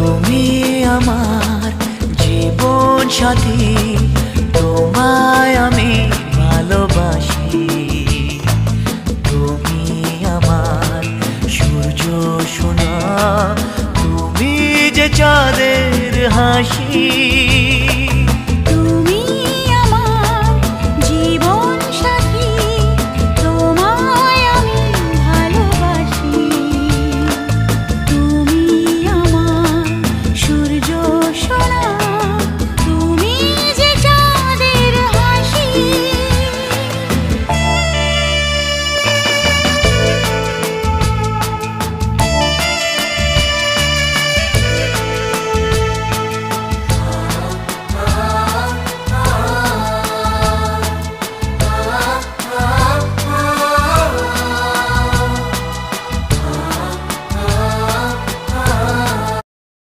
তুমি আমার জীবন সাথী, তোমায় আমি ভালোবাসি। তুমি আমার সূর্য সোনা, তুমি যে চাঁদের হাসি।